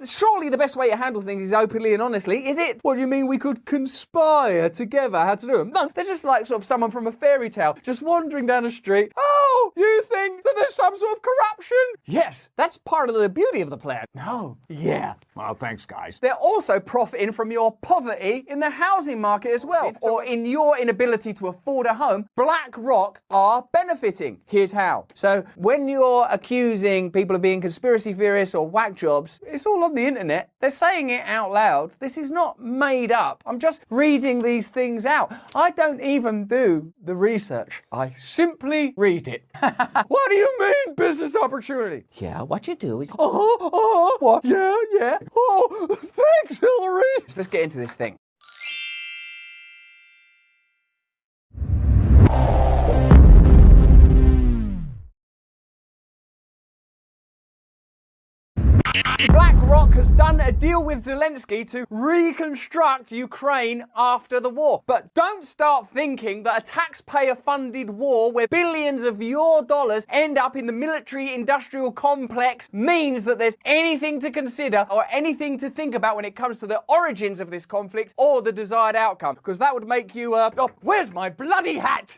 surely the best way to handle things is openly and honestly, is it? What do you mean we could conspire together how to do them? No, they're just like sort of someone from a fairy tale, just wandering down the street. Oh, you think that there's some sort of corruption? Yes, that's part of the beauty of the plan. No. Yeah. Well, thanks, guys. They're also profiting from your poverty in the housing market as well, or in your inability to afford a home. BlackRock are benefiting. Here's how. So when you're accusing people of being conspiracy theorists or whack jobs, it's all on the internet. They're saying it out loud. This is not made up. I'm just reading these things out. I don't even do the research. I simply read it. What do you mean, business opportunity? Yeah, what you do is... what? Yeah. Oh, thanks, Hillary. So let's get into this thing. BlackRock has done a deal with Zelensky to reconstruct Ukraine after the war. But don't start thinking that a taxpayer-funded war where billions of your dollars end up in the military-industrial complex means that there's anything to consider or anything to think about when it comes to the origins of this conflict or the desired outcome. Because that would make you, where's my bloody hat?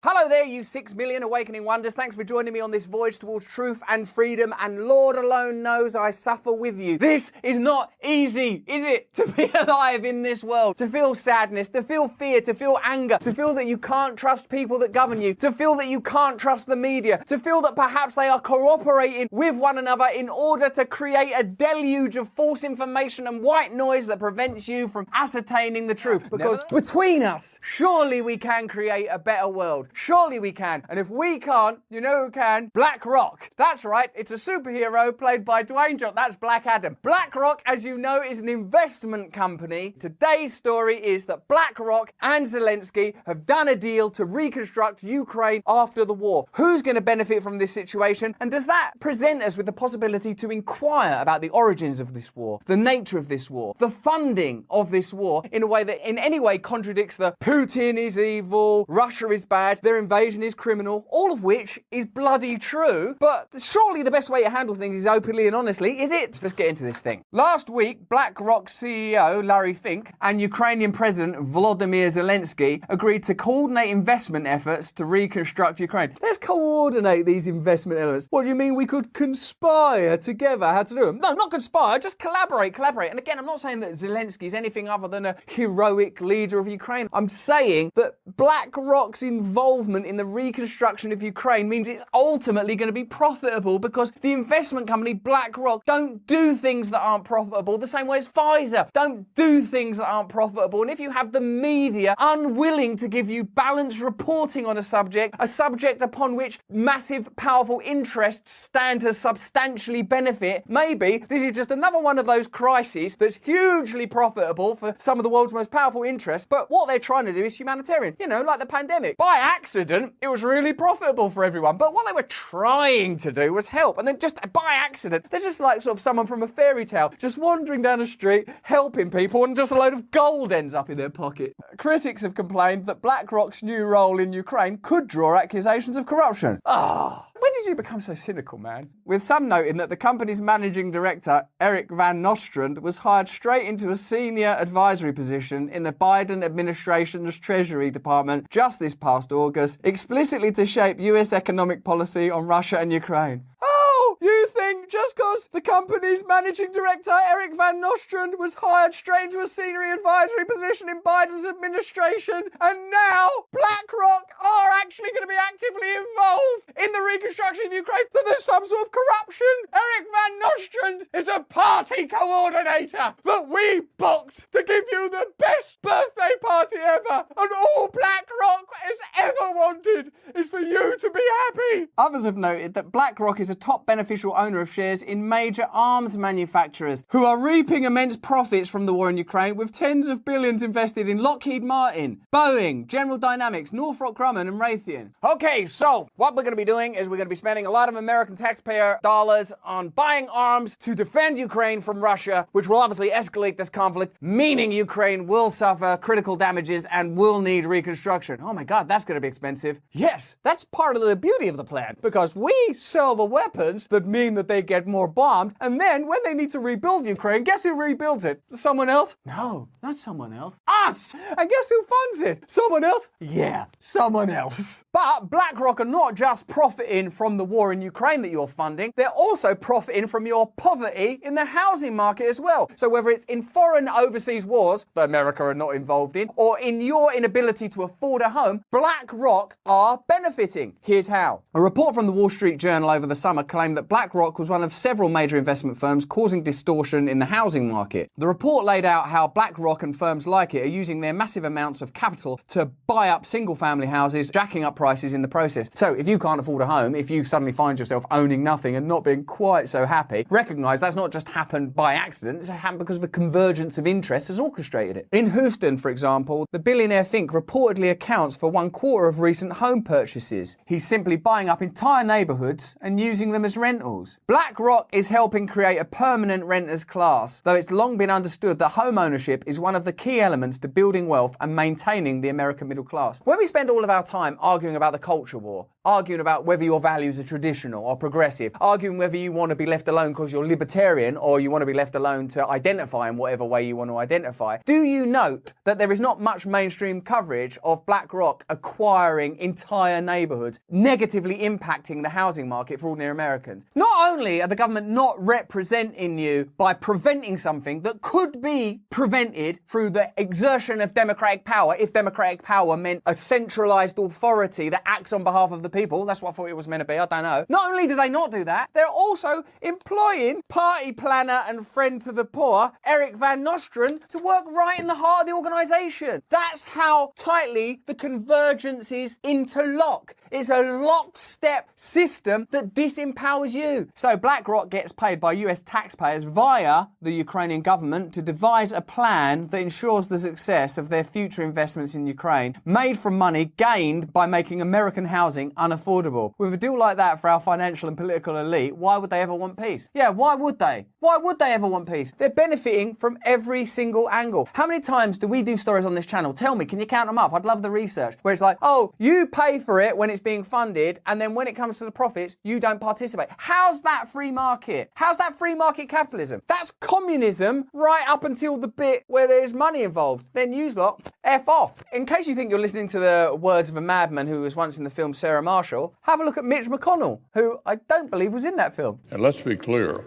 Hello there, you 6 million awakening wonders. Thanks for joining me on this voyage towards truth and freedom, and Lord alone knows I suffer with you. This is not easy, is it? To be alive in this world, to feel sadness, to feel fear, to feel anger, to feel that you can't trust people that govern you, to feel that you can't trust the media, to feel that perhaps they are cooperating with one another in order to create a deluge of false information and white noise that prevents you from ascertaining the truth. Because between us, surely we can create a better world. Surely we can. And if we can't, you know who can? BlackRock. That's right, it's a superhero played by Dwayne Johnson. That's Black Adam. BlackRock, as you know, is an investment company. Today's story is that BlackRock and Zelensky have done a deal to reconstruct Ukraine after the war. Who's going to benefit from this situation? And does that present us with the possibility to inquire about the origins of this war, the nature of this war, the funding of this war in a way that in any way contradicts the Putin is evil, Russia is bad, their invasion is criminal, all of which is bloody true, but surely the best way to handle things is openly and honestly, is it? Let's get into this thing. Last week, BlackRock CEO Larry Fink and Ukrainian President Volodymyr Zelensky agreed to coordinate investment efforts to reconstruct Ukraine. Let's coordinate these investment elements. What do you mean we could conspire together how to do them? No, not conspire, just collaborate. And again, I'm not saying that Zelensky is anything other than a heroic leader of Ukraine. I'm saying that BlackRock's involvement in the reconstruction of Ukraine means it's ultimately going to be profitable because the investment company BlackRock don't do things that aren't profitable the same way as Pfizer don't do things that aren't profitable. And if you have the media unwilling to give you balanced reporting on a subject upon which massive, powerful interests stand to substantially benefit, maybe this is just another one of those crises that's hugely profitable for some of the world's most powerful interests, but what they're trying to do is humanitarian. You know, like the pandemic. By accident, it was really profitable for everyone. But what they were trying to do was help. And then just by accident, they're just like sort of someone from a fairy tale, just wandering down the street, helping people, and just a load of gold ends up in their pocket. Critics have complained that BlackRock's new role in Ukraine could draw accusations of corruption. When did you become so cynical, man? With some noting that the company's managing director, Eric Van Nostrand, was hired straight into a senior advisory position in the Biden administration's Treasury Department just this past August, explicitly to shape US economic policy on Russia and Ukraine. Oh, you think just because the company's managing director, Eric Van Nostrand, was hired straight into a senior advisory position in Biden's administration, and now BlackRock are actually going to be actively involved in the reconstruction of Ukraine, that there's some sort of corruption? Eric Van Nostrand is a party coordinator that we booked to give you the best birthday party ever, and all BlackRock has ever wanted is for you to be happy. Others have noted that BlackRock is a top beneficial owner of shares in major arms manufacturers who are reaping immense profits from the war in Ukraine, with tens of billions invested in Lockheed Martin, Boeing, General Dynamics, Northrop Grumman and Raytheon. Okay, so what we're going to be doing is we're going to be spending a lot of American taxpayer dollars on buying arms to defend Ukraine from Russia, which will obviously escalate this conflict, meaning Ukraine will suffer critical critical damages and will need reconstruction. Oh my God, that's going to be expensive. Yes, that's part of the beauty of the plan, because we sell the weapons that mean that they get more bombed, and then when they need to rebuild Ukraine, guess who rebuilds it? Someone else? No, not someone else. Us! And guess who funds it? Someone else? Yeah, someone else. But BlackRock are not just profiting from the war in Ukraine that you're funding, they're also profiting from your poverty in the housing market as well. So whether it's in foreign overseas wars that America are not involved in, or in your inability to afford a home, BlackRock are benefiting. Here's how. A report from the Wall Street Journal over the summer claimed that BlackRock was one of several major investment firms causing distortion in the housing market. The report laid out how BlackRock and firms like it are using their massive amounts of capital to buy up single-family houses, jacking up prices in the process. So if you can't afford a home, if you suddenly find yourself owning nothing and not being quite so happy, recognize that's not just happened by accident, it's happened because of a convergence of interests has orchestrated it. In Houston, for example, the billionaire Fink reportedly accounts for 1/4 of recent home purchases. He's simply buying up entire neighborhoods and using them as rentals. BlackRock is helping create a permanent renters class, though it's long been understood that home ownership is one of the key elements to building wealth and maintaining the American middle class. When we spend all of our time arguing about the culture war, arguing about whether your values are traditional or progressive, arguing whether you want to be left alone because you're libertarian or you want to be left alone to identify in whatever way you want to identify, do you note that there is not much mainstream coverage of BlackRock acquiring entire neighborhoods, negatively impacting the housing market for ordinary Americans? Not only are the government not representing you by preventing something that could be prevented through the exertion of democratic power, if democratic power meant a centralized authority that acts on behalf of the people, that's what I thought it was meant to be, I don't know. Not only do they not do that, they're also employing party planner and friend to the poor, Eric Van Nostrand, to work right in the heart of the organisation. That's how tightly the convergences interlock. It's a lockstep system that disempowers you. So BlackRock gets paid by US taxpayers via the Ukrainian government to devise a plan that ensures the success of their future investments in Ukraine, made from money gained by making American housing unaffordable. With a deal like that for our financial and political elite, why would they ever want peace? Yeah, why would they? Why would they ever want peace? They're benefiting from every single angle. How many times do we do stories on this channel? Tell me, can you count them up? I'd love the research. Where it's like, oh, you pay for it when it's being funded, and then when it comes to the profits, you don't participate. How's that free market? How's that free market capitalism? That's communism right up until the bit where there's money involved. Then you lot, F off. In case you think you're listening to the words of a madman who was once in the film Sarah Marshall, have a look at Mitch McConnell, who I don't believe was in that film. And let's be clear,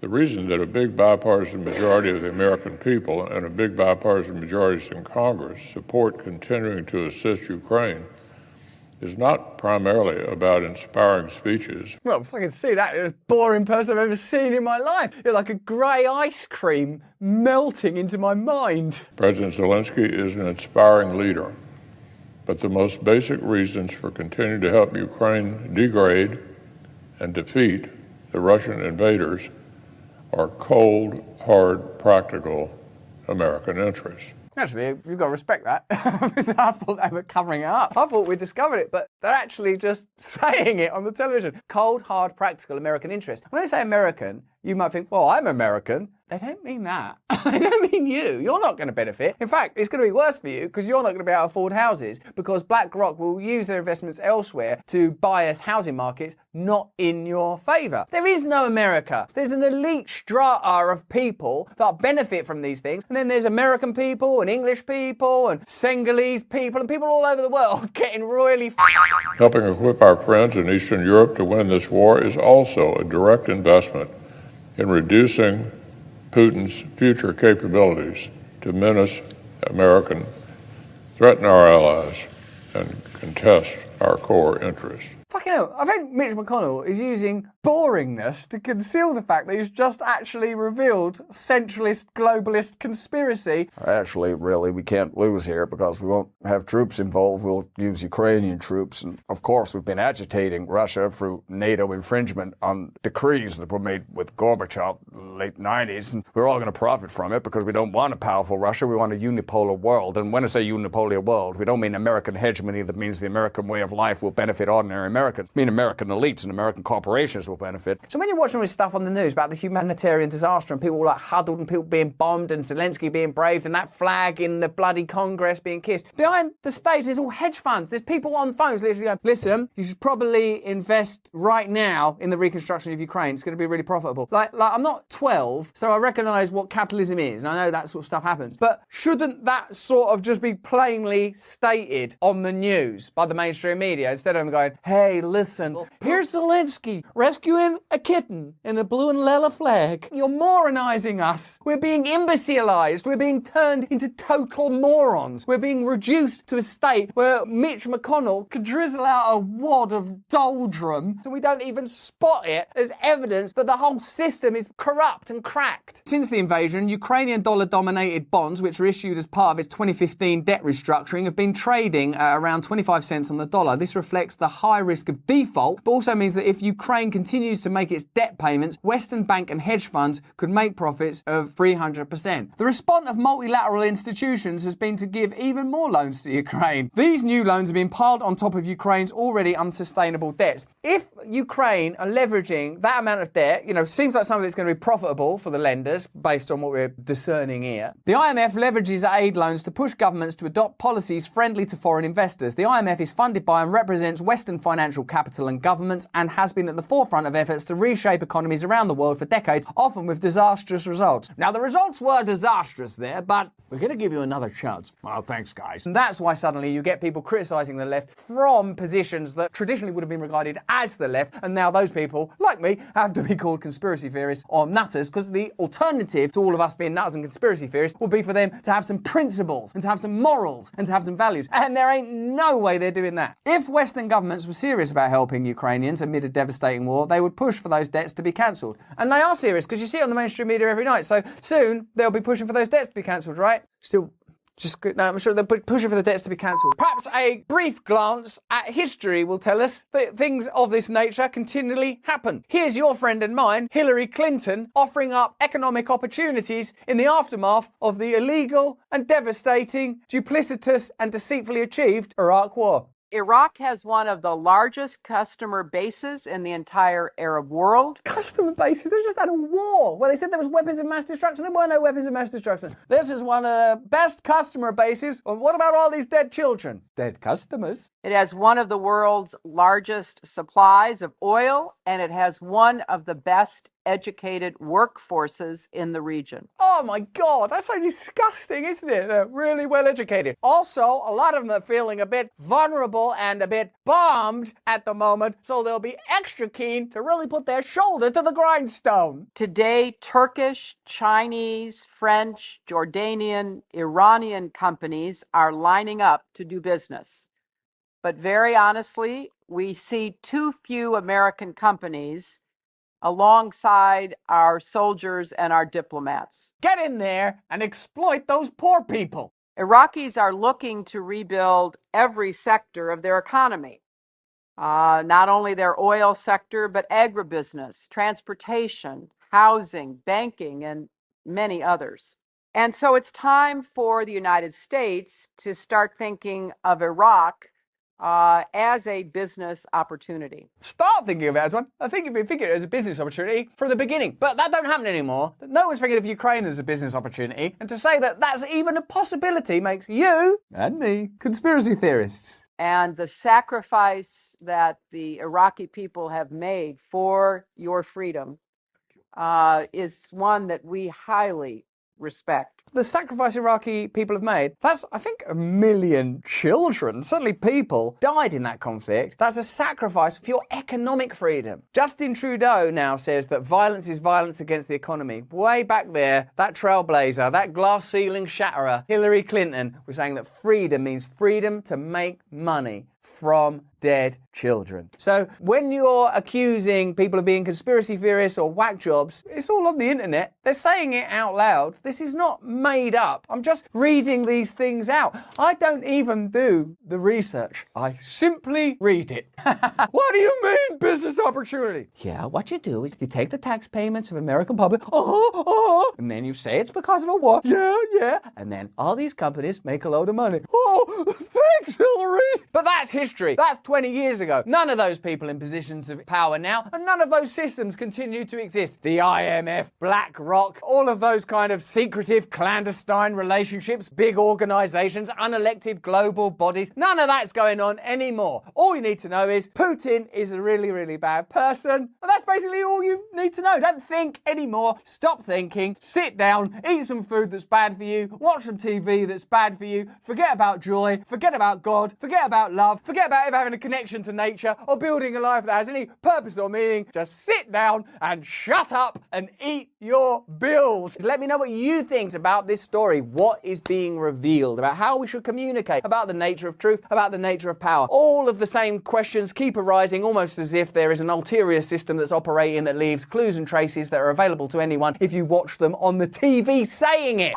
the reason that a big bipartisan majority of the American people and a big bipartisan majorities in Congress support continuing to assist Ukraine is not primarily about inspiring speeches. Well, if I can see that, you're the most boring person I've ever seen in my life. You're like a grey ice cream melting into my mind. President Zelensky is an inspiring leader, but the most basic reasons for continuing to help Ukraine degrade and defeat the Russian invaders are cold, hard, practical American interests. Actually, you've got to respect that. I thought they were covering it up. I thought we discovered it, but they're actually just saying it on the television. Cold, hard, practical American interest. When they say American, you might think, well, I'm American. They don't mean that. They don't mean you. You're not going to benefit. In fact, it's going to be worse for you because you're not going to be able to afford houses because BlackRock will use their investments elsewhere to bias housing markets not in your favour. There is no America. There's an elite strata of people that benefit from these things. And then there's American people and English people and Senegalese people and people all over the world getting royally Helping equip our friends in Eastern Europe to win this war is also a direct investment in reducing Putin's future capabilities to menace American, threaten our allies, and contest our core interests. Fucking hell, I think Mitch McConnell is using boringness to conceal the fact that he's just actually revealed centralist, globalist conspiracy. Actually, really, we can't lose here because we won't have troops involved. We'll use Ukrainian troops. And of course, we've been agitating Russia through NATO infringement on decrees that were made with Gorbachev in the late 90s. And we're all going to profit from it because we don't want a powerful Russia. We want a unipolar world. And when I say unipolar world, we don't mean American hegemony that means the American way of life will benefit ordinary Americans. I mean American elites and American corporations mutual benefit. So when you're watching all this stuff on the news about the humanitarian disaster and people like huddled and people being bombed and Zelensky being braved and that flag in the bloody Congress being kissed, behind the stage there's all hedge funds. There's people on phones literally going, listen, you should probably invest right now in the reconstruction of Ukraine. It's going to be really profitable. Like I'm not 12, so I recognise what capitalism is. And I know that sort of stuff happens. But shouldn't that sort of just be plainly stated on the news by the mainstream media instead of them going, hey, listen, here's Zelensky rescuing a kitten in a blue and Lela flag. You're moronizing us. We're being imbecilized. We're being turned into total morons. We're being reduced to a state where Mitch McConnell can drizzle out a wad of doldrum and we don't even spot it as evidence that the whole system is corrupt and cracked. Since the invasion, Ukrainian dollar-dominated bonds, which were issued as part of its 2015 debt restructuring, have been trading at around 25 cents on the dollar. This reflects the high risk of default, but also means that if Ukraine continues to make its debt payments, Western bank and hedge funds could make profits of 300%. The response of multilateral institutions has been to give even more loans to Ukraine. These new loans have been piled on top of Ukraine's already unsustainable debts. If Ukraine are leveraging that amount of debt, seems like some of it's going to be profitable for the lenders based on what we're discerning here. The IMF leverages aid loans to push governments to adopt policies friendly to foreign investors. The IMF is funded by and represents Western financial capital and governments and has been at the forefront of efforts to reshape economies around the world for decades, often with disastrous results. Now, the results were disastrous there, but we're going to give you another chance. Well, thanks, guys. And that's why suddenly you get people criticising the left from positions that traditionally would have been regarded as the left, and now those people, like me, have to be called conspiracy theorists or nutters, because the alternative to all of us being nutters and conspiracy theorists would be for them to have some principles and to have some morals and to have some values. And there ain't no way they're doing that. If Western governments were serious about helping Ukrainians amid a devastating war, they would push for those debts to be cancelled. And they are serious, because you see it on the mainstream media every night. So soon they'll be pushing for those debts to be cancelled, right? I'm sure they're pushing for the debts to be cancelled. Perhaps a brief glance at history will tell us that things of this nature continually happen. Here's your friend and mine, Hillary Clinton, offering up economic opportunities in the aftermath of the illegal and devastating, duplicitous and deceitfully achieved Iraq War. Iraq has one of the largest customer bases in the entire Arab world. Customer bases? They just had a war. Well, they said there was weapons of mass destruction. There were no weapons of mass destruction. This is one of the best customer bases. And what about all these dead children? Dead customers. It has one of the world's largest supplies of oil, and it has one of the best educated workforces in the region. Oh my God, that's so disgusting, isn't it? They're really well educated. Also, a lot of them are feeling a bit vulnerable and a bit bombed at the moment, so they'll be extra keen to really put their shoulder to the grindstone. Today, Turkish, Chinese, French, Jordanian, Iranian companies are lining up to do business. But very honestly, we see too few American companies alongside our soldiers and our diplomats. Get in there and exploit those poor people. Iraqis are looking to rebuild every sector of their economy. Not only their oil sector, but agribusiness, transportation, housing, banking, and many others. And so it's time for the United States to start thinking of Iraq as a business opportunity. Start thinking of it as one. I think you've been thinking of it as a business opportunity from the beginning. But that don't happen anymore. No one's thinking of Ukraine as a business opportunity. And to say that that's even a possibility makes you and me conspiracy theorists. And the sacrifice that the Iraqi people have made for your freedom is one that we highly respect. The sacrifice Iraqi people have made, that's, I think, 1 million children, certainly people, died in that conflict. That's a sacrifice for your economic freedom. Justin Trudeau now says that violence is violence against the economy. Way back there, that trailblazer, that glass ceiling shatterer, Hillary Clinton, was saying that freedom means freedom to make money from dead children. So when you're accusing people of being conspiracy theorists or whack jobs, it's all on the internet. They're saying it out loud. This is not made up. I'm just reading these things out. I don't even do the research. I simply read it. What do you mean, business opportunity? Yeah, what you do is you take the tax payments of American public, and then you say it's because of a war. Yeah. And then all these companies make a load of money. Oh, thanks, Hillary. But that's history. That's 20 years ago. None of those people in positions of power now, and none of those systems continue to exist. The IMF, BlackRock, all of those kind of secretive, clandestine relationships, big organizations, unelected global bodies, none of that's going on anymore. All you need to know is Putin is a really, really bad person. And that's basically all you need to know. Don't think anymore. Stop thinking. Sit down, eat some food that's bad for you, watch some TV that's bad for you, forget about joy, forget about God, forget about love, forget about ever having a connection to nature or building a life that has any purpose or meaning. Just sit down and shut up and eat your bills. Let me know what you think about this story. What is being revealed about how we should communicate, about the nature of truth, about the nature of power. All of the same questions keep arising, almost as if there is an ulterior system that's operating that leaves clues and traces that are available to anyone if you watch them on the TV saying it.